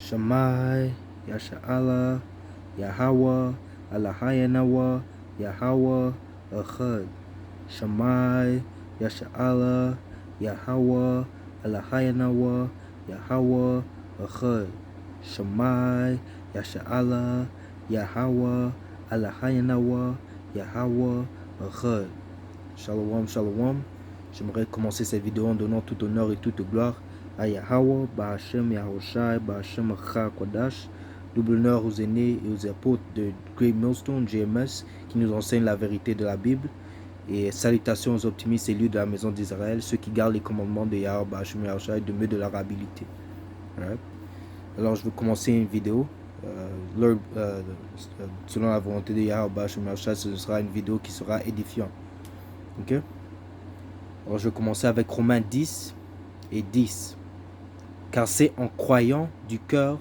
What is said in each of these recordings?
Shammai, Yasha'Allah, Yahweh, Allahayanawa, Yahweh, Echad. Shammai, Yasha'Allah, Yahweh, Allahayanawa, Yahweh, Echad. Shammai, Yasha'Allah, Yahweh, Allahayanawa, Yahweh, Echad. Shalom, shalom. J'aimerais commencer cette vidéo en donnant tout honneur et toute gloire à Yahweh, Bahashem Yahushai, Bahashem Acha Kodash, double honneur aux aînés et aux apôtres de Great Millstone, GMS, qui nous enseignent la vérité de la Bible. Et salutations aux optimistes élus de la maison d'Israël, ceux qui gardent les commandements de Yahweh, Bahashem Yahushai, de mieux de leur habilité. Right? Alors, je vais commencer une vidéo. Selon la volonté de Yahweh, Bahashem Yahushai, ce sera une vidéo qui sera édifiante. Ok? Alors, je vais commencer avec Romains 10 et 10. Car c'est en croyant du cœur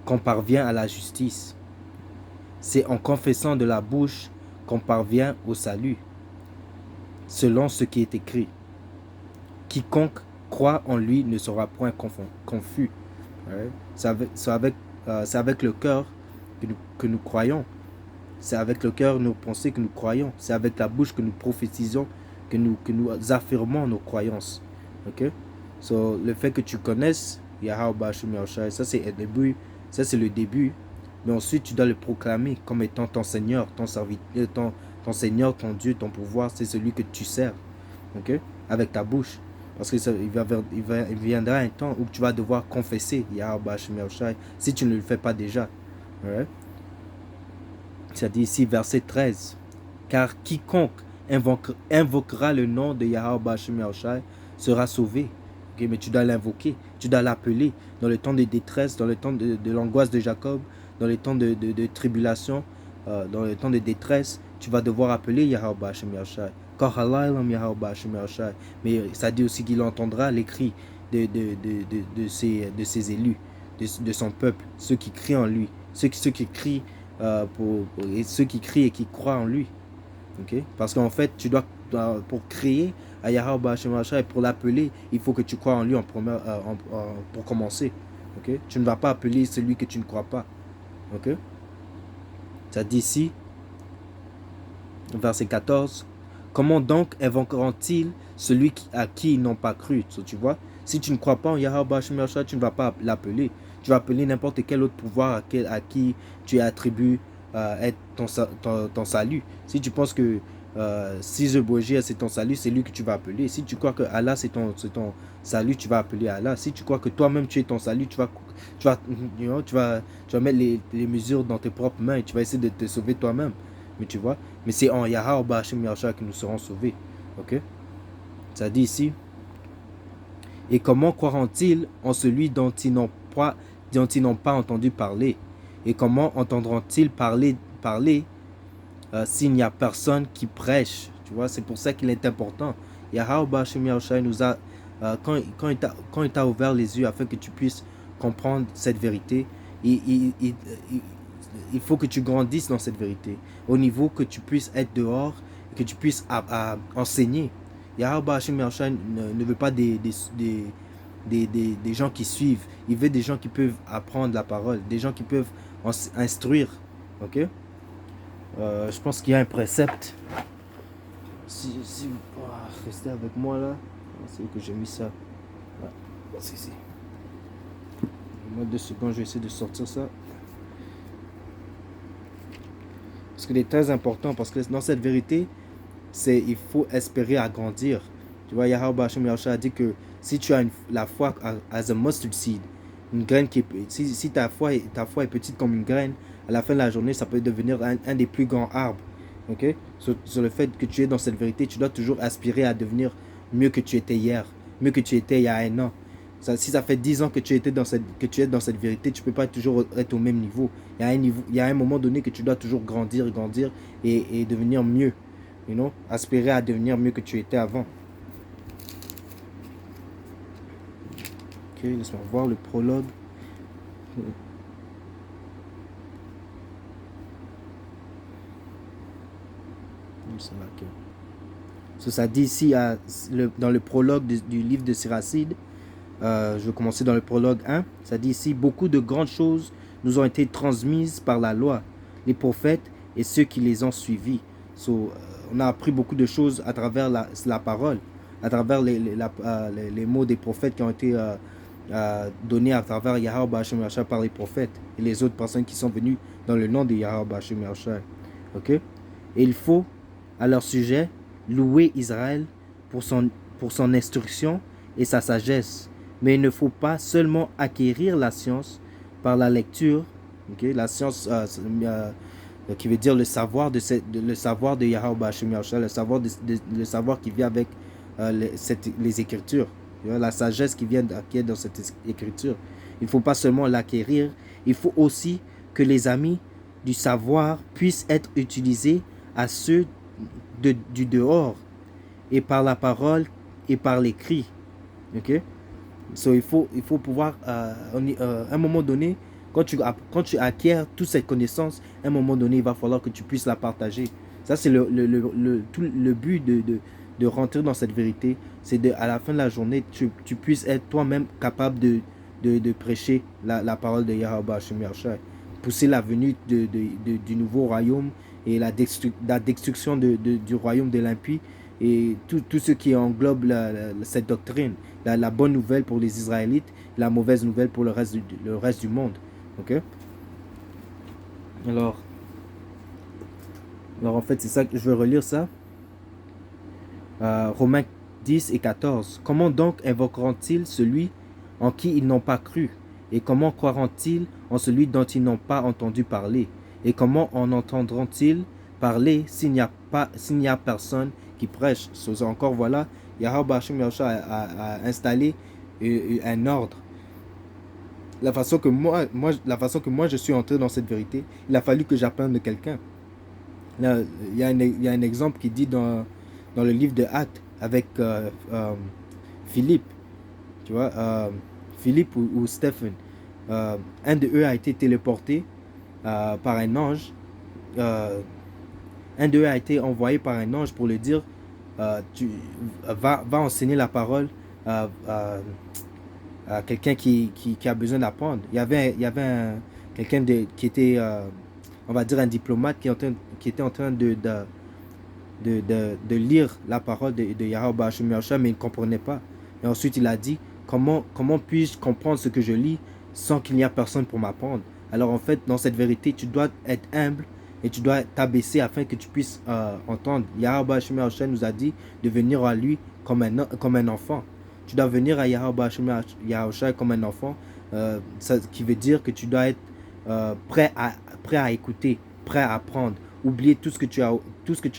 qu'on parvient à la justice. C'est en confessant de la bouche qu'on parvient au salut. Selon ce qui est écrit. Quiconque croit en lui ne sera point confus. Ouais. C'est avec le cœur que nous croyons. C'est avec le cœur nos pensées que nous croyons. C'est avec la bouche que nous prophétisons, que nous affirmons nos croyances. Ok? So, le fait que tu connaisses Yahweh Bahashem Yahushai, ça c'est le début. Mais ensuite tu dois le proclamer comme étant ton Seigneur, ton serviteur, ton Seigneur, ton Dieu, ton pouvoir, c'est celui que tu sers. Ok? Avec ta bouche. Parce qu'il viendra un temps où tu vas devoir confesser Yahweh Bahashem Yahushai si tu ne le fais pas déjà. Alright? Ça dit ici, verset 13. Car quiconque invoquera le nom de Yahweh Bahashem Yahushai sera sauvé. Okay, mais tu dois l'invoquer, tu dois l'appeler dans le temps de détresse, dans le temps de l'angoisse de Jacob, dans le temps de tribulation, dans le temps de détresse, tu vas devoir appeler Yahweh Bahashem Yahushai. Mais ça dit aussi qu'il entendra les cris de ses élus, de son peuple, ceux qui crient en lui, ceux qui crient et ceux qui crient et qui croient en lui. Okay? Parce qu'en fait, tu dois, pour crier à Yahweh Bahashem Yahushai et pour l'appeler, il faut que tu crois en lui pour commencer. Okay? Tu ne vas pas appeler celui que tu ne crois pas. Okay? Ça dit ici, verset 14, comment donc invoqueront-ils celui à qui ils n'ont pas cru? So, tu vois, si tu ne crois pas en Yahweh Bahashem Yahushai, tu ne vas pas l'appeler. Tu vas appeler n'importe quel autre pouvoir à qui tu attribues être ton salut. Si tu penses que si je Bogia c'est ton salut, c'est lui que tu vas appeler. Si tu crois que Allah c'est ton salut, tu vas appeler Allah. Si tu crois que toi-même tu es ton salut, tu vas mettre les mesures dans tes propres mains et tu vas essayer de te sauver toi-même. Mais tu vois, mais c'est en Yahweh Bahashem Yahushai que nous serons sauvés. Ok? Ça dit ici. Et comment croiront-ils en celui dont ils n'ont pas entendu parler? Et comment entendront-ils parler s'il n'y a personne qui prêche? Tu vois, c'est pour ça qu'il est important. Yahweh Bahashem Yahushai nous a, quand il t'a ouvert les yeux afin que tu puisses comprendre cette vérité, il faut que tu grandisses dans cette vérité, au niveau que tu puisses être dehors, que tu puisses enseigner. Yahweh Bahashem Yahushai ne veut pas des gens qui suivent, il veut des gens qui peuvent apprendre la parole, des gens qui peuvent instruire. Ok? Je pense qu'il y a un précepte. Si restez avec moi là, c'est où que j'ai mis ça. Ouais, c'est ici. Moi 2 secondes, je vais essayer de sortir ça. Parce qu'il est très important, parce que dans cette vérité, il faut espérer à grandir. Tu vois, Yahweh Bahashem Yahushai a dit que si tu as la foi as a mustard seed, une graine si ta foi est petite comme une graine, à la fin de la journée, ça peut devenir un des plus grands arbres. Ok? Sur le fait que tu es dans cette vérité, tu dois toujours aspirer à devenir mieux que tu étais hier, mieux que tu étais il y a 1 an. Si ça fait 10 ans que tu es dans cette vérité, tu ne peux pas toujours être au même niveau. Il y a un moment donné que tu dois toujours grandir et devenir mieux. You know? Aspirer à devenir mieux que tu étais avant. Ok, laisse-moi voir le prologue. Ça dit ici dans le prologue du livre de Siracide, Je vais commencer dans le prologue 1. Ça dit ici, beaucoup de grandes choses nous ont été transmises par la loi, les prophètes et ceux qui les ont suivis. On a appris beaucoup de choses à travers la parole, à travers les mots des prophètes qui ont été donnés à travers Yahweh Ba'ashem Yahshua par les prophètes et les autres personnes qui sont venues dans le nom de Yahweh Ba'ashem Yahshua. Ok? Et il faut, à leur sujet, louer Israël pour son instruction et sa sagesse. Mais il ne faut pas seulement acquérir la science par la lecture, okay? La science qui veut dire le savoir le savoir de Yahweh Ba'ashem Yahshua, le savoir qui vient avec les Écritures, la sagesse qui est dans cette Écriture. Il ne faut pas seulement l'acquérir, il faut aussi que les amis du savoir puissent être utilisés à ceux du dehors, et par la parole et par l'écrit. Ok? Il faut pouvoir, à un moment donné, quand tu acquiers toute cette connaissance, à un moment donné, il va falloir que tu puisses la partager. Ça, c'est le but de rentrer dans cette vérité. C'est à la fin de la journée, tu puisses être toi-même capable de prêcher la parole de Yahweh Ba'ashem Yahshua, pousser la venue du nouveau royaume et la destruction du royaume de l'impie et tout ce qui englobe cette doctrine, la bonne nouvelle pour les Israélites, la mauvaise nouvelle pour le reste du monde. Ok? Alors en fait, c'est ça que je vais relire ça. Romains 10 et 14. Comment donc invoqueront-ils celui en qui ils n'ont pas cru? Et comment croiront-ils en celui dont ils n'ont pas entendu parler? Et comment en entendront-ils parler s'il n'y a personne qui prêche? Encore voilà, Yahweh Ba'ashem Yahshua a installé un ordre. La façon que moi je suis entré dans cette vérité, il a fallu que j'apprenne de quelqu'un. Il y a un exemple qui dit dans le livre de Actes avec Philippe, tu vois, Philippe ou Stephen. Un de eux a été téléporté par un ange. Un d'eux a été envoyé par un ange pour lui dire tu va enseigner la parole à quelqu'un qui a besoin d'apprendre. Il y avait quelqu'un qui était, on va dire, un diplomate qui était en train de lire la parole de Yahweh Ba'ashem Yahshua, mais il ne comprenait pas. Et ensuite, il a dit, comment puis-je comprendre ce que je lis sans qu'il n'y ait personne pour m'apprendre? Alors en fait, dans cette vérité, tu dois être humble et tu dois t'abaisser afin que tu puisses entendre. Yahweh Ba'ashem Yahshua nous a dit de venir à lui comme un enfant. Tu dois venir à Yahweh Ba'ashem Yahshua comme un enfant, ça qui veut dire que tu dois être prêt à écouter, prêt à apprendre, oublier tout ce que tu as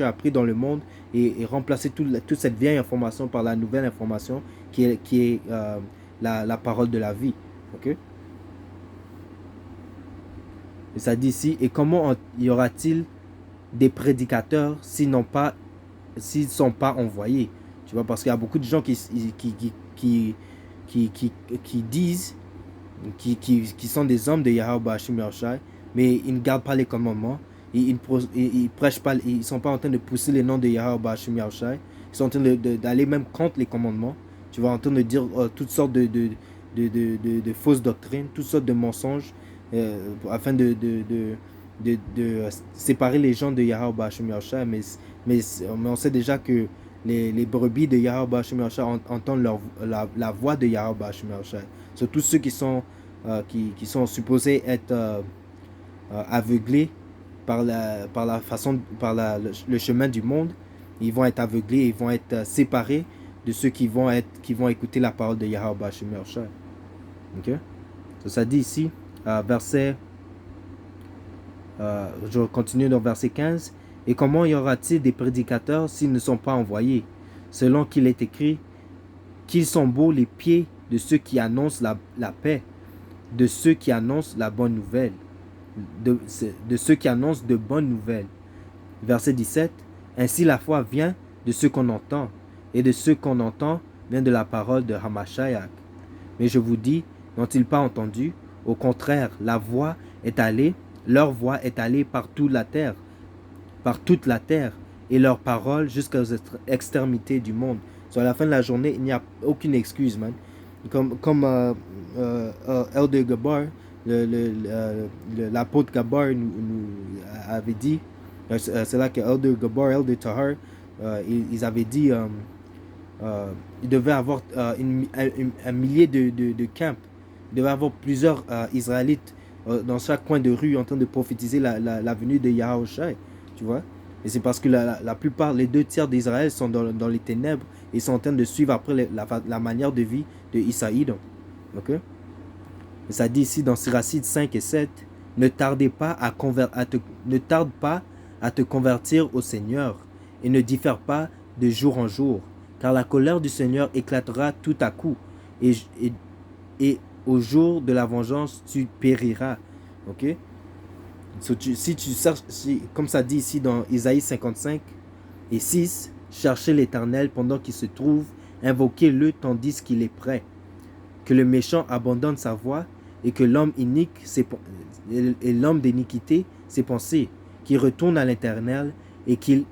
appris dans le monde et remplacer toute cette vieille information par la nouvelle information qui est la parole de la vie. Ok? Et ça dit ici, et comment y aura-t-il des prédicateurs s'ils ne sont pas envoyés? Tu vois, parce qu'il y a beaucoup de gens qui disent, qui sont des hommes de Yahweh Ba'ashem Yahshua, mais ils ne gardent pas les commandements, ils prêchent pas, ils ne sont pas en train de pousser les noms de Yahweh Ba'ashem Yahshua, ils sont en train d'aller même contre les commandements, tu vois, en train de dire toutes sortes de fausses doctrines, toutes sortes de mensonges, afin de séparer les gens de Yahweh Ba'ashem Yahshua, mais on sait déjà que les brebis de Yahweh Ba'ashem Yahshua entendent la voix de Yahweh Ba'ashem Yahshua. Surtout ceux qui sont supposés être aveuglés par le chemin du monde, ils vont être aveuglés, ils vont être séparés de ceux qui vont écouter la parole de Yahweh Ba'ashem Yahshua. Ok? Ça dit ici, je continue dans verset 15. Et comment y aura-t-il des prédicateurs s'ils ne sont pas envoyés? Selon qu'il est écrit, qu'ils sont beaux les pieds de ceux qui annoncent la paix, de ceux qui annoncent la bonne nouvelle, de ceux qui annoncent de bonnes nouvelles. Verset 17. Ainsi la foi vient de ceux qu'on entend, et de ceux qu'on entend vient de la parole de Hamashiach. Mais je vous dis, n'ont-ils pas entendu? Au contraire, leur voix est allée par toute la terre, et leur parole jusqu'aux extrémités du monde. Sur la fin de la journée, il n'y a aucune excuse, man. Comme Elder Gabar, l'apôtre Gabar nous avait dit, c'est là que Elder Gabar, Elder Tahar, ils avaient dit, il devait avoir un millier de camps. Il devait avoir plusieurs Israélites dans chaque coin de rue en train de prophétiser la venue de Yahushua. Tu vois? Et c'est parce que la plupart, les 2 tiers d'Israël sont dans les ténèbres et sont en train de suivre après la manière de vie de Isaïd. Ok? Et ça dit ici dans Siracide 5 et 7, ne tarde pas à te convertir au Seigneur et ne diffère pas de jour en jour, car la colère du Seigneur éclatera tout à coup et, et, et au jour de la vengeance, tu périras. Ok? So, si tu cherches, comme ça dit ici dans Isaïe 55 et 6, cherchez l'Éternel pendant qu'il se trouve, invoquez-le tandis qu'il est prêt. Que le méchant abandonne sa voie et que l'homme inique et l'homme d'iniquité ses pensées, qui retourne à l'Éternel et qui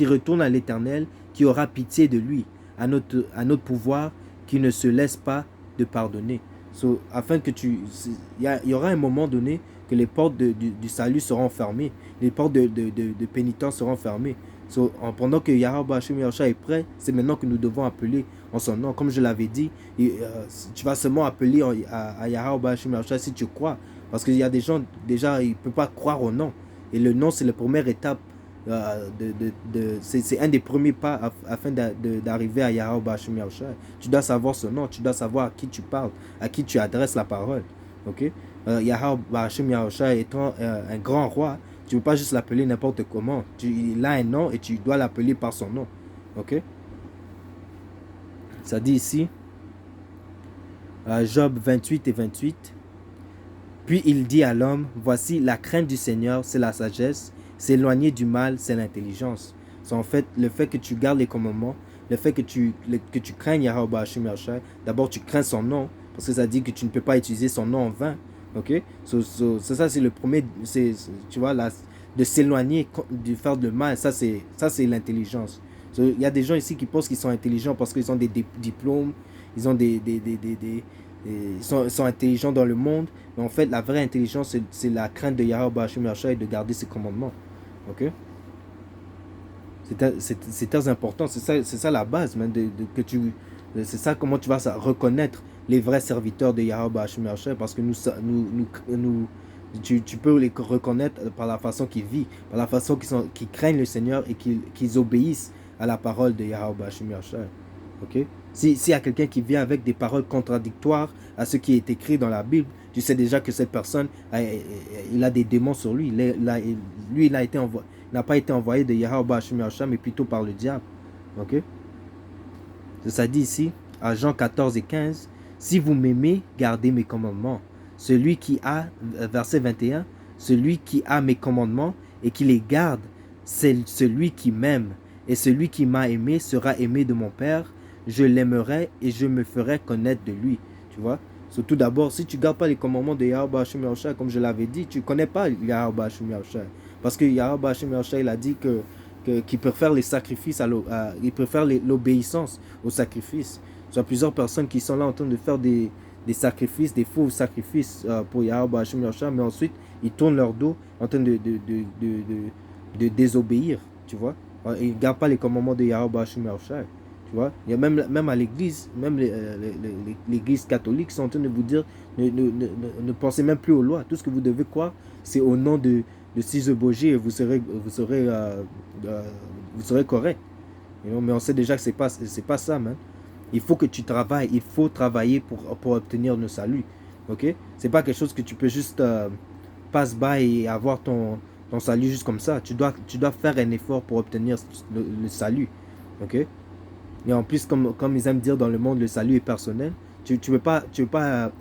retourne à l'Éternel, qui aura pitié de lui, à notre pouvoir, qui ne se laisse pas de pardonner. So, afin que il y aura un moment donné que les portes du salut seront fermées, les portes de pénitence seront fermées. So, pendant que Yahweh Hashem Yahushua est prêt, c'est maintenant que nous devons appeler en son nom. Comme je l'avais dit, tu vas seulement appeler à Yahweh Hashem Yahushua si tu crois. Parce qu'il y a des gens, déjà, ils ne peuvent pas croire au nom. Et le nom, c'est la première étape. C'est un des premiers pas afin d'arriver à Yahweh Hashem Yahushua. Tu dois savoir son nom, tu dois savoir à qui tu parles, à qui tu adresses la parole. Ok? Yahweh Hashem Yahushua étant un grand roi, tu ne peux pas juste l'appeler n'importe comment. Il a un nom et tu dois l'appeler par son nom. Ok? Ça dit ici, Job 28 et 28. Puis il dit à l'homme, voici la crainte du Seigneur, c'est la sagesse, s'éloigner du mal, c'est l'intelligence. C'est en fait le fait que tu gardes les commandements, le fait que tu craignes Yahweh Hashem Yahushua. D'abord tu crains son nom, parce que ça dit que tu ne peux pas utiliser son nom en vain. Ok? Ça c'est le premier, tu vois, de s'éloigner, de faire le mal, ça c'est l'intelligence. Il y a des gens ici qui pensent qu'ils sont intelligents parce qu'ils ont des diplômes, ils ont ils sont intelligents dans le monde, mais en fait la vraie intelligence c'est la crainte de Yahweh Hashem Yahushua et de garder ses commandements. Ok? C'est très important, c'est ça la base, man, c'est ça comment tu vas reconnaître les vrais serviteurs de Yahweh Hashem Yahushua, parce que tu peux les reconnaître par la façon qu'ils vivent, par la façon qu'ils craignent le Seigneur et qu'ils obéissent à la parole de Yahweh Hashem Yahushua. Ok? S'il y a quelqu'un qui vient avec des paroles contradictoires à ce qui est écrit dans la Bible, tu sais déjà que cette personne, il a des démons sur lui. Il n'a pas été envoyé de Yahweh Hashem Yahushua, mais plutôt par le diable. Ok? Ça dit ici, à Jean 14 et 15, si vous m'aimez, gardez mes commandements. Verset 21, celui qui a mes commandements et qui les garde, c'est celui qui m'aime. Et celui qui m'a aimé sera aimé de mon Père. Je l'aimerai et je me ferai connaître de lui. Tu vois? Tout d'abord, si tu ne gardes pas les commandements de Yahweh Hashem Yahushua, comme je l'avais dit, tu ne connais pas Yahweh Hashem Yahushua. Parce que Yahweh Hashem Yahushua, il a dit qu'il préfère les sacrifices, il préfère l'obéissance au sacrifice. Il y a plusieurs personnes qui sont là en train de faire des sacrifices, des faux sacrifices pour Yahweh Hashem Yahushua, mais ensuite, ils tournent leur dos en train de désobéir. Tu vois? Ils ne gardent pas les commandements de Yahweh Hashem Yahushua. Tu vois, il y a même à l'église, même l'église catholique sont en train de vous dire ne pensez même plus aux lois. Tout ce que vous devez croire, c'est au nom de Cise Boger et vous serez correct. Mais on sait déjà que c'est pas ça, man. Il faut que tu travailles, il faut travailler pour obtenir le salut. Ok? C'est pas quelque chose que tu peux juste passe by et avoir ton salut juste comme ça. Tu dois faire un effort pour obtenir le salut. Ok? Et en plus, comme ils aiment dire dans le monde, le salut est personnel. Tu ne veux pas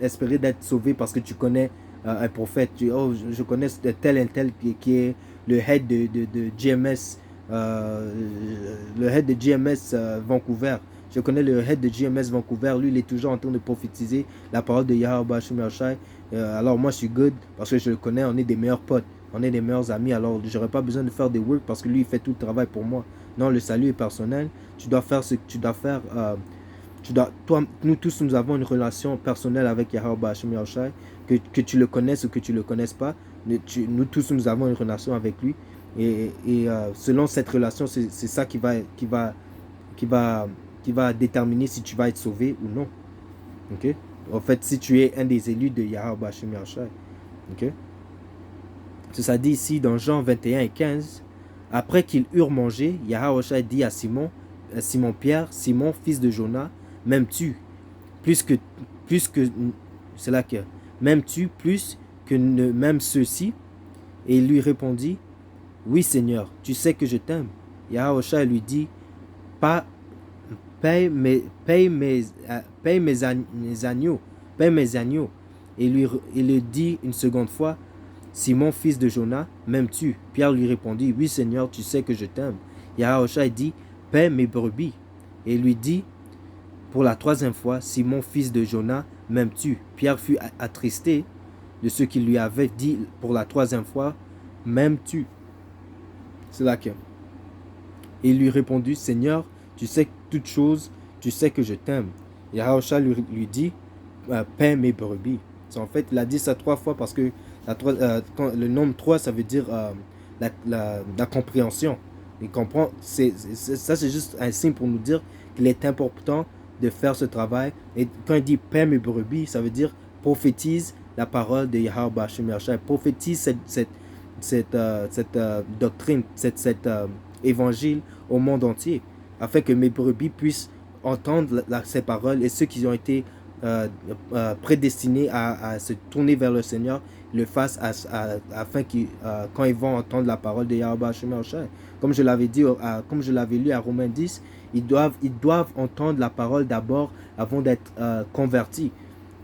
espérer d'être sauvé parce que tu connais un prophète. Je connais tel et tel qui est le head de GMS, le head de GMS Vancouver. Je connais le head de GMS Vancouver. Lui, il est toujours en train de prophétiser la parole de Yahweh Hashem Yahushua. Alors moi, je suis good parce que je le connais. On est des meilleurs potes. On est des meilleurs amis. Alors, je n'aurai pas besoin de faire des work parce que lui, il fait tout le travail pour moi. Non, le salut est personnel. Tu dois faire ce que tu dois faire Nous tous, nous avons une relation personnelle avec Yahweh Hashem Yahushai, que tu le connaisses ou que tu ne le connaisses pas. Nous tous, nous avons une relation avec lui. Selon cette relation, c'est ça qui va déterminer si tu vas être sauvé ou non. Okay? En fait, si tu es un des élus de Yahweh Hashem Yahushai. Okay? Ça dit ici dans Jean 21 et 15, après qu'ils eurent mangé, Yahweh dit à Simon Pierre, Simon, fils de Jonas, m'aimes-tu plus que c'est là que m'aimes-tu plus que ne m'aiment ceux-ci? Et il lui répondit, oui Seigneur, tu sais que je t'aime. Yahweh lui dit, pas paye mes agneaux. Et il lui dit une seconde fois, Simon, fils de Jonas, m'aimes-tu? Pierre lui répondit, oui Seigneur, tu sais que je t'aime. Yahweh dit, paie mes brebis. Et il lui dit, pour la troisième fois, Simon, fils de Jonas, m'aimes-tu? Pierre fut attristé de ce qu'il lui avait dit pour la troisième fois, m'aimes-tu? C'est là que. Et il lui répondit, Seigneur, tu sais toutes choses, tu sais que je t'aime. Yahweh lui dit, paie mes brebis. En fait, il a dit ça 3 fois parce que le nombre 3, ça veut dire la compréhension. Il comprend, ça c'est juste un signe pour nous dire qu'il est important de faire ce travail. Et quand il dit paie mes brebis, ça veut dire prophétise la parole de Yahweh Hashem Yahushai, prophétise cette doctrine, cet évangile au monde entier, afin que mes brebis puissent entendre ces paroles, et ceux qui ont été prédestinés à se tourner vers le Seigneur le fassent afin que quand ils vont entendre la parole de Yahweh Hashem Yahushai, comme je l'avais dit, comme je l'avais lu à Romains 10, ils doivent entendre la parole d'abord avant d'être convertis.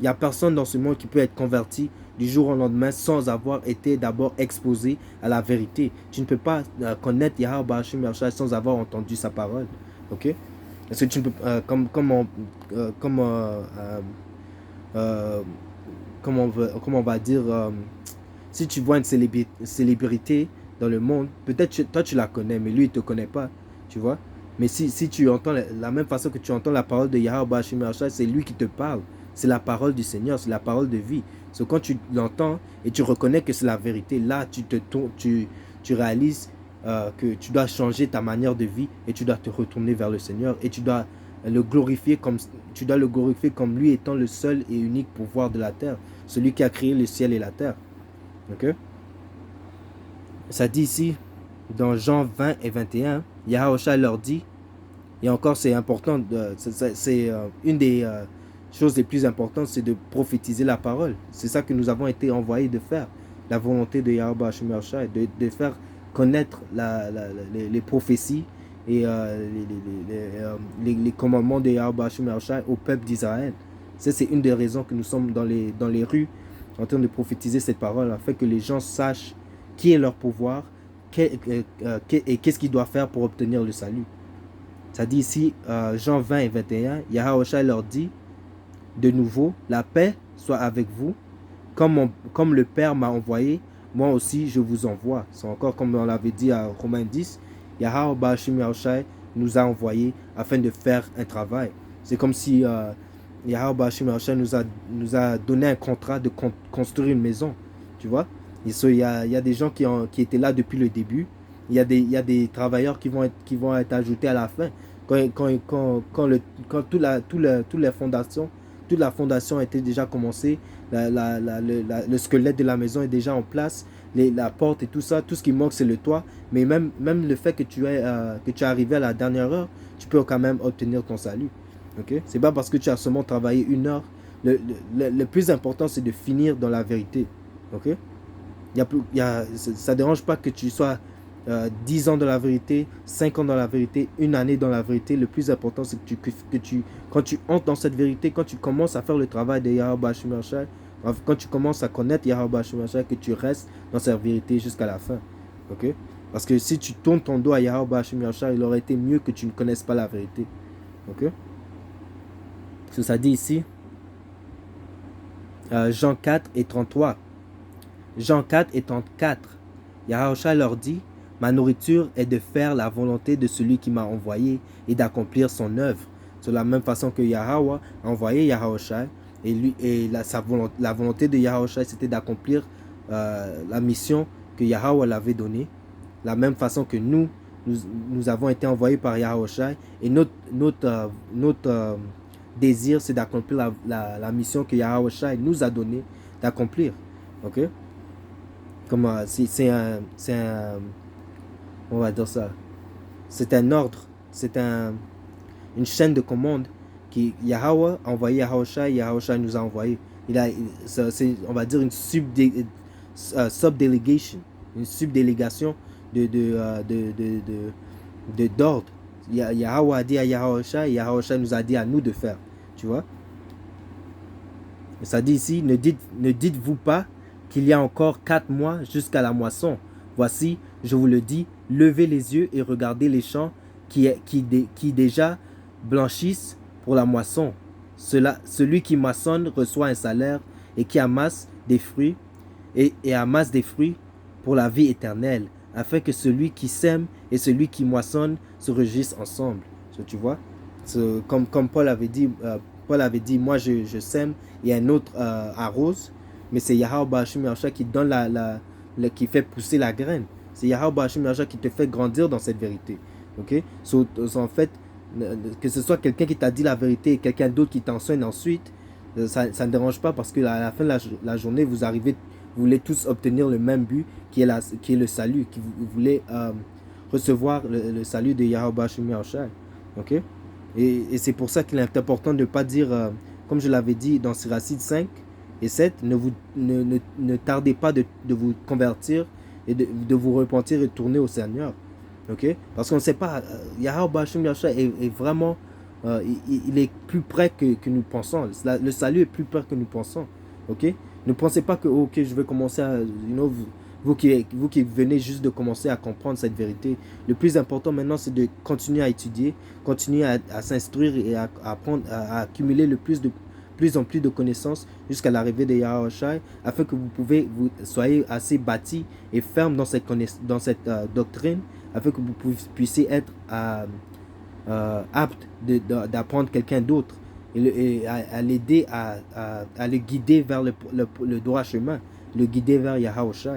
Il n'y a personne dans ce monde qui peut être converti du jour au lendemain sans avoir été d'abord exposé à la vérité. Tu ne peux pas connaître Yahweh Hashem Yahushai sans avoir entendu sa parole. Ok? Parce que tu ne peux comment on va dire, si tu vois une célébrité dans le monde, peut-être toi tu la connais, mais lui il ne te connaît pas, tu vois. Mais si tu entends la même façon que tu entends la parole de Yahweh Hashem Yahushai, c'est lui qui te parle. C'est la parole du Seigneur, c'est la parole de vie. So, quand tu l'entends et tu reconnais que c'est la vérité, là tu réalises que tu dois changer ta manière de vie et tu dois te retourner vers le Seigneur et tu dois le glorifier comme lui étant le seul et unique pouvoir de la terre, celui qui a créé le ciel et la terre. Ok? Ça dit ici dans Jean 20 et 21, Yahweh leur dit, et encore c'est important, c'est une des choses les plus importantes, c'est de prophétiser la parole. C'est ça que nous avons été envoyés de faire, la volonté de Yahweh Hashem Yahushai, de faire connaître les prophéties et les commandements de Yahweh Hashem Yahushai au peuple d'Israël. Ça, c'est une des raisons que nous sommes dans les rues en train de prophétiser cette parole, afin que les gens sachent qui est leur pouvoir et qu'est-ce qu'ils doivent faire pour obtenir le salut. Ça dit ici, Jean 20 et 21, Yahweh leur dit de nouveau, la paix soit avec vous, comme le Père m'a envoyé, moi aussi je vous envoie. C'est encore comme on l'avait dit à Romains 10, Yahweh Hashem Yahushai nous a envoyés afin de faire un travail. C'est comme si Yahweh Hashem Yahushai nous a donné un contrat de construire une maison, tu vois. Il y a des gens qui étaient là depuis le début. Il y a des travailleurs qui vont être ajoutés à la fin. Quand toute la fondation a été déjà commencée, le squelette de la maison est déjà en place, la porte et tout ça, tout ce qui manque c'est le toit. Mais même le fait que tu es arrivé à la dernière heure, tu peux quand même obtenir ton salut. Okay? C'est pas parce que tu as seulement travaillé 1 heure. Le plus important c'est de finir dans la vérité. Okay? Ça ne dérange pas que tu sois 10 ans dans la vérité, 5 ans dans la vérité, 1 année dans la vérité. Le plus important, c'est quand tu entres dans cette vérité, quand tu commences à faire le travail de Yahweh Hashem Yahushai, quand tu commences à connaître Yahweh Hashem Yahushai, que tu restes dans cette vérité jusqu'à la fin. Okay? Parce que si tu tournes ton dos à Yahweh Hashem Yahushai, il aurait été mieux que tu ne connaisses pas la vérité. Okay? Ça dit ici, Jean 4 et 33. Jean 4 et 34. Yahweh leur dit, ma nourriture est de faire la volonté de celui qui m'a envoyé et d'accomplir son œuvre. C'est la même façon que Yahweh a envoyé Yahawashi. Et la volonté de Yahawashi, c'était d'accomplir la mission que Yahweh l'avait donnée. La même façon que nous avons été envoyés par Yahawashi. Et notre désir, c'est d'accomplir la mission que Yahawashi nous a donnée d'accomplir. Ok? Comme c'est un, on va dire ça. C'est un ordre, c'est une chaîne de commandes qui Yahweh a envoyé Yahawashi, Yahawashi nous a envoyé. C'est, on va dire, une subdélégation, une subdélégation d'ordre. Yahweh a dit à Yahawashi, Yahawashi nous a dit à nous de faire. Tu vois? Et ça dit ici, ne dites-vous pas qu'il y a encore 4 mois jusqu'à la moisson. Voici, je vous le dis, levez les yeux et regardez les champs qui déjà blanchissent pour la moisson. Celui qui moissonne reçoit un salaire et qui amasse des fruits et amasse des fruits pour la vie éternelle, afin que celui qui sème et celui qui moissonne se réjouissent ensemble. Tu vois, comme Paul avait dit, moi je sème et un autre arrose, mais c'est Yahweh Bashim Yahshua qui donne qui fait pousser la graine. C'est Yahweh Bashim Yahshua qui te fait grandir dans cette vérité. Ok? En fait, que ce soit quelqu'un qui t'a dit la vérité et quelqu'un d'autre qui t'enseigne ensuite, ça ne dérange pas, parce que à la fin de la journée, vous voulez tous obtenir le même but qui est le salut, vous voulez recevoir le salut de Yahweh Bashim Yahshua. Ok? Et c'est pour ça qu'il est important de ne pas dire, comme je l'avais dit dans Siracide 5 et 7, ne tardez pas de vous convertir et de vous repentir et tourner au Seigneur. Ok? Parce qu'on ne sait pas, Yahweh Bashim Yahshua est vraiment, il est plus près que nous pensons. Le salut est plus près que nous pensons. Ok? Ne pensez pas que, ok, je vais commencer à, vous qui venez juste de commencer à comprendre cette vérité. Le plus important maintenant, c'est de continuer à étudier, continuer à s'instruire et à apprendre, à accumuler plus en plus de connaissances jusqu'à l'arrivée de Yahawashi, afin que vous soyez assez bâtis et fermes dans cette doctrine, afin que vous puissiez être apte d'apprendre quelqu'un d'autre et à l'aider, à le guider vers le droit chemin, le guider vers Yahawashi.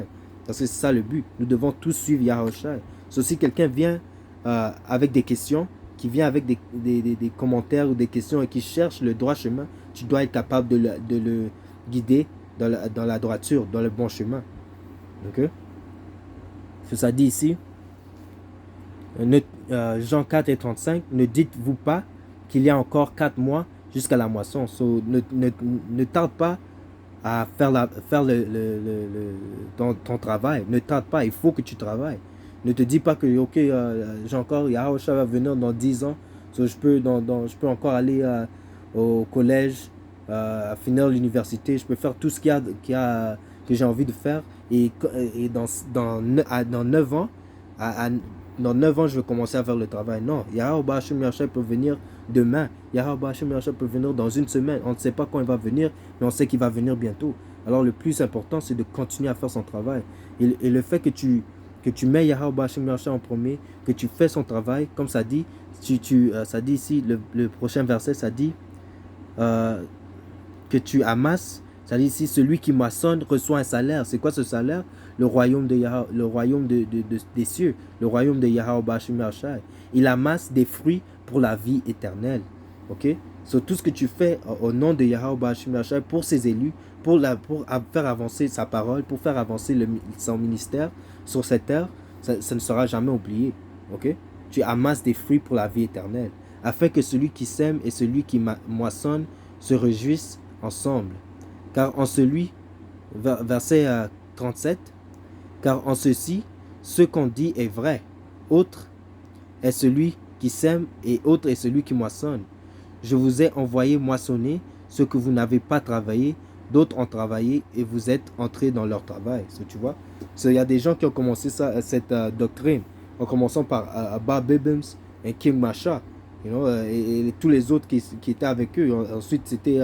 Parce que c'est ça le but. Nous devons tous suivre Yahawashi. Si quelqu'un vient avec des questions, qui vient avec des commentaires ou des questions et qui cherche le droit chemin, tu dois être capable de le guider dans la droiture, dans le bon chemin. Ok? Ce que ça dit ici, Jean 4 et 35, ne dites-vous pas qu'il y a encore 4 mois jusqu'à la moisson. Ne tarde pas à faire ton travail. Ne tarde pas, il faut que tu travailles. Ne te dis pas que, ok, j'ai encore, Yahawashi va venir dans 10 ans, je peux encore aller au collège, à finir l'université, je peux faire tout ce que j'ai envie de faire, et dans 9 ans, dans 9 ans, je vais commencer à faire le travail. Non, Yahweh Bashim Yahshua peut venir demain. Yahweh Bashim Yahshua peut venir dans une semaine. On ne sait pas quand il va venir, mais on sait qu'il va venir bientôt. Alors le plus important, c'est de continuer à faire son travail. Et le fait que tu mets Yahweh Bashim Yahshua en premier, que tu fais son travail, comme ça dit, ça dit ici, le prochain verset, ça dit que tu amasses. Ça dit ici, celui qui moissonne reçoit un salaire. C'est quoi ce salaire? Le royaume des cieux, le royaume de Yahweh Bashim Yahshua. Il amasse des fruits pour la vie éternelle. Ok? Tout ce que tu fais au nom de Yahweh Bashim Yahshua pour ses élus, pour faire avancer sa parole, pour faire avancer son ministère sur cette terre, ça ne sera jamais oublié. Ok? Tu amasses des fruits pour la vie éternelle, afin que celui qui sème et celui qui moissonne se réjouissent ensemble. Car en verset 37, car en ceci, ce qu'on dit est vrai. Autre est celui qui sème et autre est celui qui moissonne. Je vous ai envoyé moissonner ce que vous n'avez pas travaillé, d'autres ont travaillé et vous êtes entrés dans leur travail. Tu vois, il y a des gens qui ont commencé cette doctrine, en commençant par Abba Bibbins et King Masha, et tous les autres qui étaient avec eux. Ensuite, c'était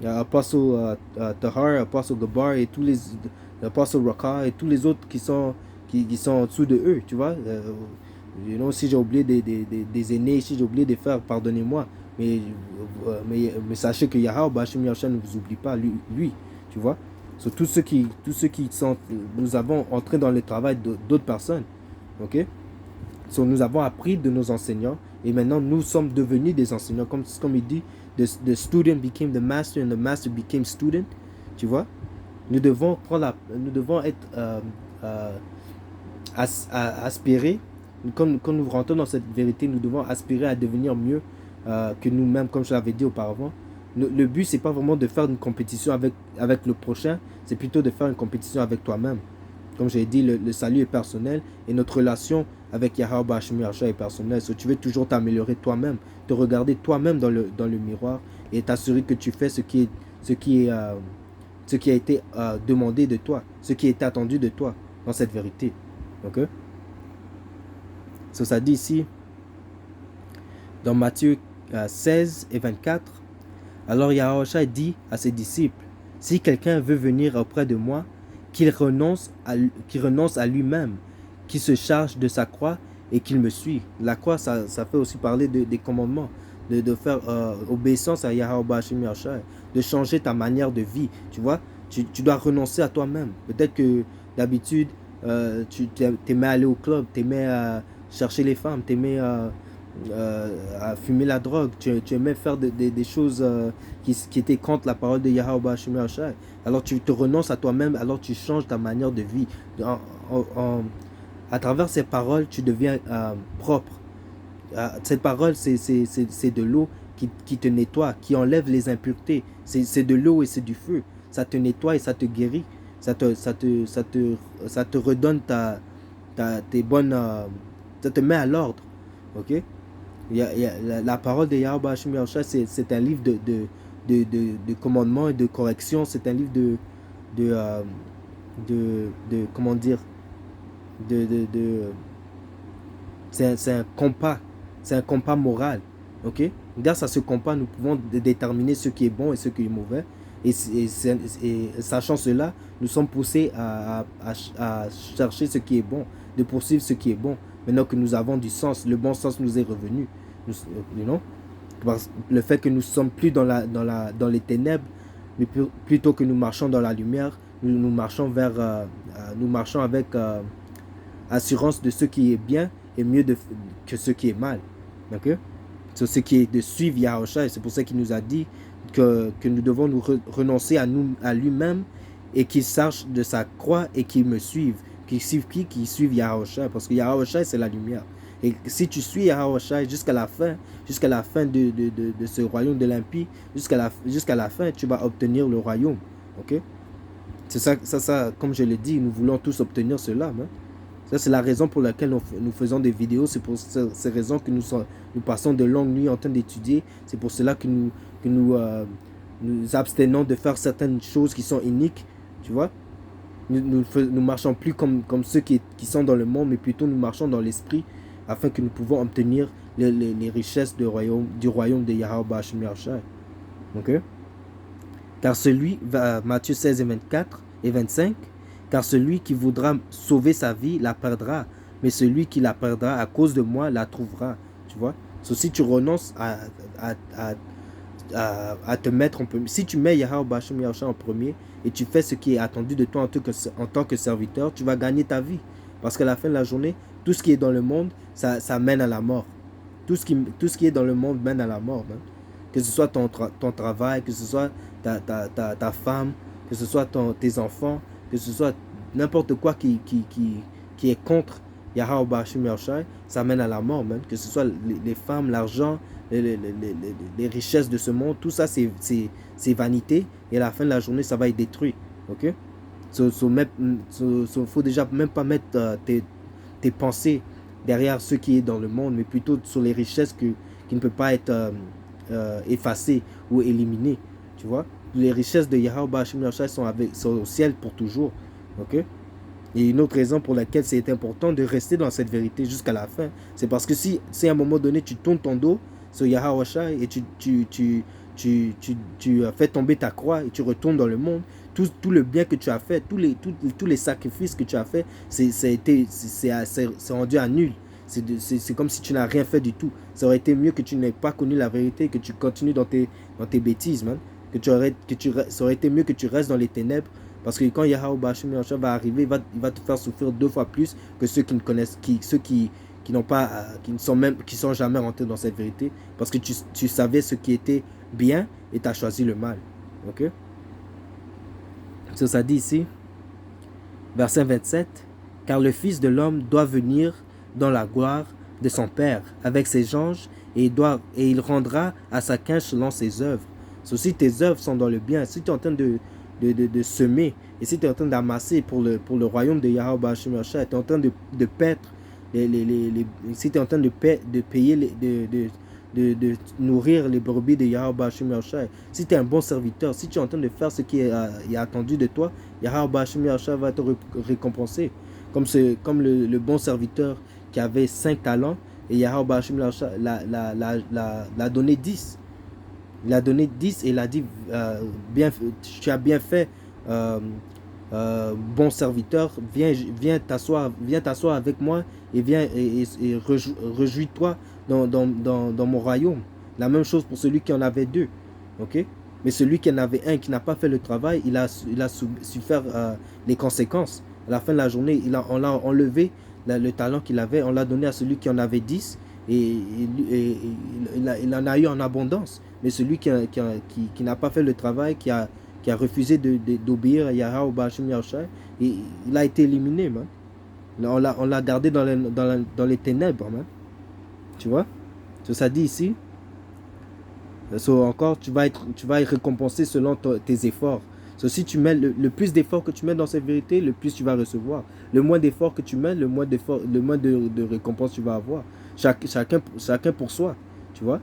Apostle Tahar, Apostle Gabar et tous les Apostle Raka et tous les autres qui sont en dessous de eux, tu vois. Si j'ai oublié des aînés, si j'ai oublié des frères, pardonnez-moi. mais sachez que Yahweh Bashim Yahshua ne vous oublie pas, lui, tu vois. So, tous ceux qui sont, nous avons entré dans le travail d'autres personnes, ok. So, nous avons appris de nos enseignants et maintenant nous sommes devenus des enseignants, comme il dit, the student became the master and the master became student, tu vois. Nous devons être aspirer, quand nous rentrons dans cette vérité, nous devons aspirer à devenir mieux que nous-mêmes, comme je l'avais dit auparavant. Le but, c'est pas vraiment de faire une compétition avec le prochain, c'est plutôt de faire une compétition avec toi-même. Comme j'ai dit, le salut est personnel et notre relation avec Yahweh Bashim Yahshua est personnelle. So, tu veux toujours t'améliorer toi-même, te regarder toi-même dans le miroir et t'assurer que tu fais ce qui a été demandé de toi, ce qui est attendu de toi dans cette vérité. Ok? So, ça dit ici, dans Matthieu 16 et 24, alors Yahushua dit à ses disciples, si quelqu'un veut venir auprès de moi, qu'il renonce à lui-même, qu'il se charge de sa croix et qu'il me suit. La croix, ça fait aussi parler des commandements, de faire obéissance à Yahweh Bashim Yahshua, de changer ta manière de vie. Tu vois, tu dois renoncer à toi-même. Peut-être que d'habitude, tu t'aimais aller au club, t'aimais chercher les femmes, t'aimais à fumer la drogue, tu aimais faire des choses qui étaient contre la parole de Yahweh Bashim Yahshua. Alors tu te renonces à toi-même, alors tu changes ta manière de vie. À travers ces paroles, tu deviens propre. Cette parole, c'est de l'eau qui te nettoie, qui enlève les impuretés. C'est de l'eau et c'est du feu. Ça te nettoie et ça te guérit. Ça te redonne tes bonnes... ça te met à l'ordre. Ok? La parole de Yahweh Bashim Yahshua, c'est un livre de commandements et de correction. C'est un livre comment dire, c'est un compas. C'est un compas moral. Ok? Grâce à ce compas, nous pouvons déterminer ce qui est bon et ce qui est mauvais. Et sachant cela, nous sommes poussés à chercher ce qui est bon, de poursuivre ce qui est bon. Maintenant que nous avons du sens, le bon sens nous est revenu. Le fait que nous ne sommes plus dans les ténèbres, mais plutôt que nous marchons dans la lumière, nous marchons avec assurance de ce qui est bien et mieux que ce qui est mal. Okay? C'est ce qui est de suivre Yahushua. C'est pour ça qu'il nous a dit que nous devons nous renoncer à lui-même et qu'il sache de sa croix et qu'il me suive. Qui suivent Yahushua, parce que Yahushua c'est la lumière. Et si tu suis Yahushua jusqu'à la fin de ce royaume de l'impie, jusqu'à la fin, tu vas obtenir le royaume. Ok? C'est ça, comme je l'ai dit, nous voulons tous obtenir cela. Hein? Ça, c'est la raison pour laquelle nous faisons des vidéos. C'est pour ces raisons que nous passons de longues nuits en train d'étudier. C'est pour cela que nous abstenons de faire certaines choses qui sont iniques. Tu vois? Nous marchons plus comme ceux qui sont dans le monde, mais plutôt nous marchons dans l'esprit, afin que nous pouvons obtenir les richesses du royaume de Yahweh Bashim Yahshua. Ok? Car Matthieu 16 et 24 et 25, car celui qui voudra sauver sa vie la perdra, mais celui qui la perdra à cause de moi la trouvera. Tu vois? Si tu renonces à te mettre en premier, si tu mets Yahweh Bashim Yahshua en premier et tu fais ce qui est attendu de toi en tant que serviteur, tu vas gagner ta vie. Parce qu'à la fin de la journée, tout ce qui est dans le monde, ça mène à la mort. Tout ce qui est dans le monde mène à la mort. Hein. Que ce soit ton travail, que ce soit ta femme, que ce soit tes enfants, que ce soit n'importe quoi qui est contre Yahweh Bashim Yahshua, ça mène à la mort. Même. Que ce soit les femmes, l'argent, les richesses de ce monde, tout ça c'est vanité et à la fin de la journée ça va être détruit. Ok? Faut déjà même pas mettre tes pensées derrière ce qui est dans le monde, mais plutôt sur les richesses qui ne peuvent pas être effacées ou éliminées. Tu vois? Les richesses de Yahweh Bashim Yahshua sont au ciel pour toujours. Ok? Et une autre raison pour laquelle c'est important de rester dans cette vérité jusqu'à la fin, c'est parce que si à un moment donné tu tournes ton dos sur Yahushua et tu fais tomber ta croix et tu retournes dans le monde, tout le bien que tu as fait, tous les sacrifices que tu as fait, c'est rendu à nul. C'est comme si tu n'as rien fait du tout. Ça aurait été mieux que tu n'aies pas connu la vérité, que tu continues dans tes bêtises, man. Ça aurait été mieux que tu restes dans les ténèbres. Parce que quand Yahweh Bashim Yahshua va arriver, il va te faire souffrir 2 fois plus que ceux qui ne connaissent, ceux qui n'ont pas, qui sont jamais rentrés dans cette vérité. Parce que tu savais ce qui était bien et tu as choisi le mal. Ok? Ça dit ici, verset 27, car le Fils de l'homme doit venir dans la gloire de son Père avec ses anges et il rendra à chacun selon ses œuvres. Si tes œuvres sont dans le bien, si tu es en train de semer et si tu es en train d'amasser pour le royaume de Yahweh Bashim Yahshua, tu es en train de paître, si tu es en train de payer, de nourrir les brebis de Yahweh Bashim Yahshua, si tu es un bon serviteur, si tu es en train de faire ce qui est attendu de toi, Yahweh Bashim Yahshua va te récompenser. Comme le bon serviteur qui avait 5 talents et Yahweh Bashim Yahshua l'a donné 10. Il a donné 10 et il a dit tu as bien fait, bon serviteur, viens t'asseoir avec moi et viens et réjouis-toi dans mon royaume. La même chose pour celui qui en avait 2. Ok? Mais celui qui en avait 1 qui n'a pas fait le travail, il a su faire les conséquences. À la fin de la journée, on l'a enlevé le talent qu'il avait, on l'a donné à celui qui en avait 10 et il en a eu en abondance. Mais celui qui n'a pas fait le travail, qui a refusé d'obéir à Yahweh Bashim Yahshua, il a été éliminé, man. On l'a gardé dans les ténèbres, man. Tu vois? Ça dit ici. Encore, tu vas être récompensé selon tes efforts. Si tu mets le plus d'efforts que tu mets dans cette vérité, le plus tu vas recevoir. Le moins d'efforts que tu mets, le moins de récompense tu vas avoir. Chacun pour soi. Tu vois?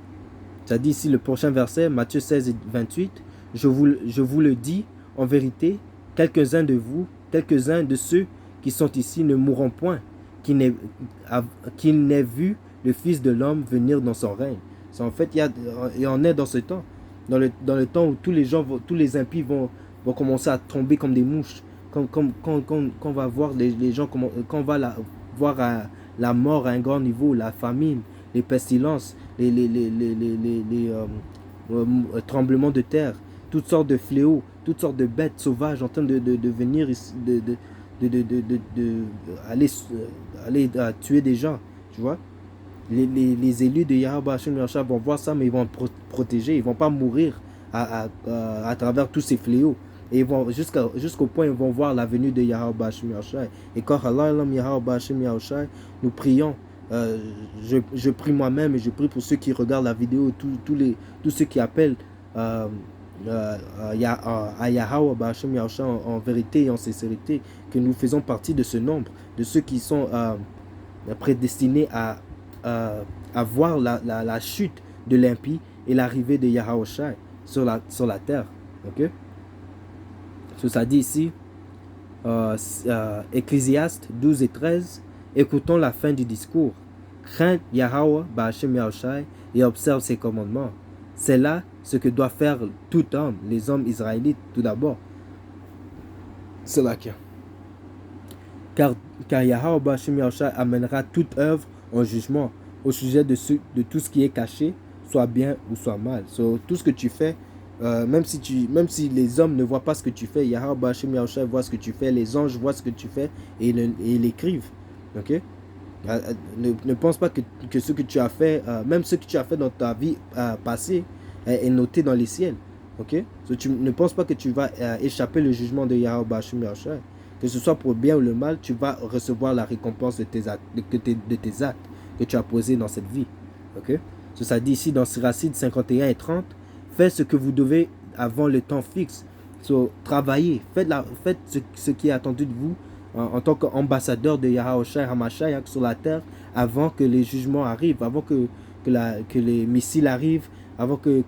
Ça dit ici le prochain verset, Matthieu 16 et 28. Je vous le dis, en vérité, quelques-uns de ceux qui sont ici ne mourront point, qui n'aient vu le Fils de l'homme venir dans son règne. En fait, il y en est dans ce temps. Dans le temps où tous les impies vont commencer à tomber comme des mouches. Quand on va voir les gens, quand on va voir la mort à un grand niveau, la famine, les pestilences, les tremblements de terre, toutes sortes de fléaux, toutes sortes de bêtes sauvages en train de venir aller tuer des gens, tu vois. Les élus de Yahweh Bashim Yahshua vont voir ça, mais ils vont protéger, ils vont pas mourir à travers tous ces fléaux. Et ils vont jusqu'au point où ils vont voir la venue de Yahweh Bashim Yahshua. Et quand Yahweh Bashim Yahshua, nous prions. Je prie moi-même et je prie pour ceux qui regardent la vidéo, tous ceux qui appellent à Yahweh Bashim Yahshua en vérité et en sincérité, que nous faisons partie de ce nombre, de ceux qui sont prédestinés à voir la chute de l'impie et l'arrivée de Yahweh sur la terre. Ok? Ça dit ici, Ecclésiaste 12 et 13, écoutons la fin du discours. Crains Yahweh Bashim Yahshua et observe ses commandements. C'est là ce que doit faire tout homme, les hommes israélites tout d'abord. C'est là car Yahweh Bashim Yahshua amènera toute œuvre en jugement au sujet de tout ce qui est caché, soit bien ou soit mal. Tout ce que tu fais, même si les hommes ne voient pas ce que tu fais, Yahweh Bashim Yahshua voit ce que tu fais, les anges voient ce que tu fais et ils l'écrivent. Ok? Ne pense pas que ce que tu as fait, même ce que tu as fait dans ta vie passée, est noté dans les ciels. Ok? Tu ne penses pas que tu vas échapper le jugement de Yahweh Bashim Yahshua. Que ce soit pour le bien ou le mal, tu vas recevoir la récompense de tes actes que tu as posés dans cette vie. Ok? Ça dit ici dans Siracide 51 et 30, faites ce que vous devez avant le temps fixe. Travaillez, faites ce qui est attendu de vous en tant qu'ambassadeur de Yahweh HaMashiach sur la terre avant que les jugements arrivent, avant que les missiles arrivent, avant que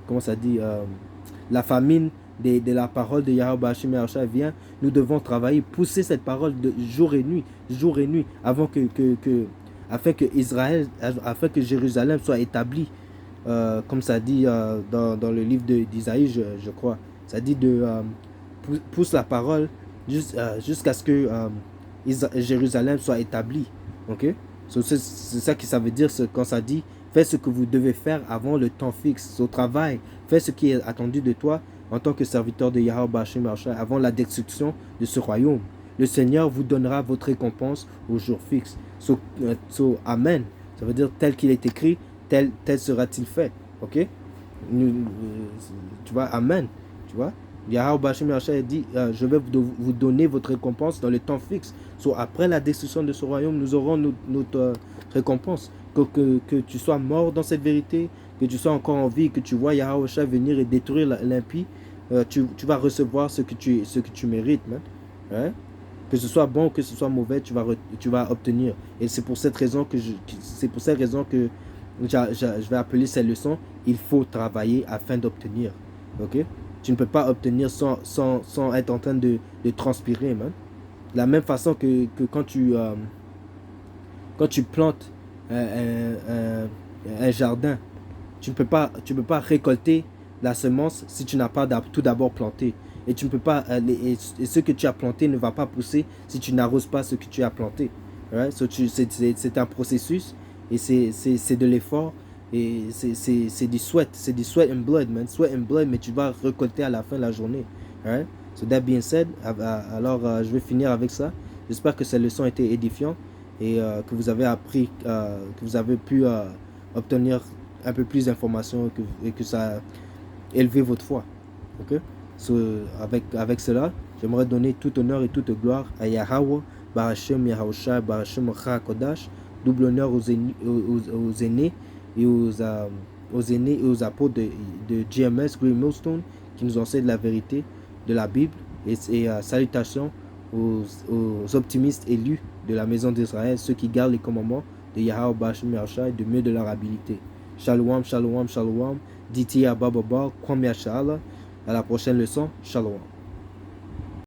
comment ça dit, la famine de la parole de Yahweh Bashim Yahshua vient. Nous devons travailler, pousser cette parole de jour et nuit, afin que Jérusalem soit établie, comme ça dit dans le livre d'Isaïe, je crois. Ça dit pousse la parole jusqu'à ce que Jérusalem soit établie. Ok? C'est ça que ça veut dire quand ça dit fais ce que vous devez faire avant le temps fixe. Au travail, fais ce qui est attendu de toi en tant que serviteur de Yahweh Bashim Arshai avant la destruction de ce royaume. Le Seigneur vous donnera votre récompense au jour fixe. Amen. Ça veut dire tel qu'il est écrit, tel sera-t-il fait. Ok? Tu vois, Amen. Tu vois? Yahweh Bashim Arshai dit je vais vous donner votre récompense dans le temps fixe. Après la destruction de ce royaume, nous aurons notre récompense. Que tu sois mort dans cette vérité, que tu sois encore en vie, que tu vois Yahweh venir et détruire l'impie, tu vas recevoir ce que tu mérites. Hein? Que ce soit bon ou que ce soit mauvais, tu vas obtenir. Et c'est pour cette raison que je vais appeler cette leçon il faut travailler afin d'obtenir. Ok? Tu ne peux pas obtenir sans être en train de transpirer. Man. De la même façon que quand tu plantes un jardin, tu ne peux pas récolter la semence si tu n'as pas tout d'abord planté. Et tu ne peux pas et ce que tu as planté ne va pas pousser si tu n'arroses pas ce que tu as planté. Right? So c'est un processus et c'est de l'effort et c'est du sweat and blood, man. Sweat and blood, mais tu vas récolter à la fin de la journée. Right? So that being said, alors je vais finir avec ça. J'espère que cette leçon a été édifiante et que vous avez appris, que vous avez pu obtenir un peu plus d'informations et que ça a élevé votre foi. Ok? So, avec cela, j'aimerais donner tout honneur et toute gloire à Yahweh, Barashem Yahushua, Barashem Kodash, double honneur aux aînés et aux apôtres de GMS, Green Millstone, qui nous enseignent la vérité de la Bible, et salutations aux optimistes élus de la maison d'Israël, ceux qui gardent les commandements de Yahweh Barashem Yahushua du mieux de leur habilité. Shalom, shalom, shalom, Diti Abababa, Kwame Shalom. À la prochaine leçon, shalom.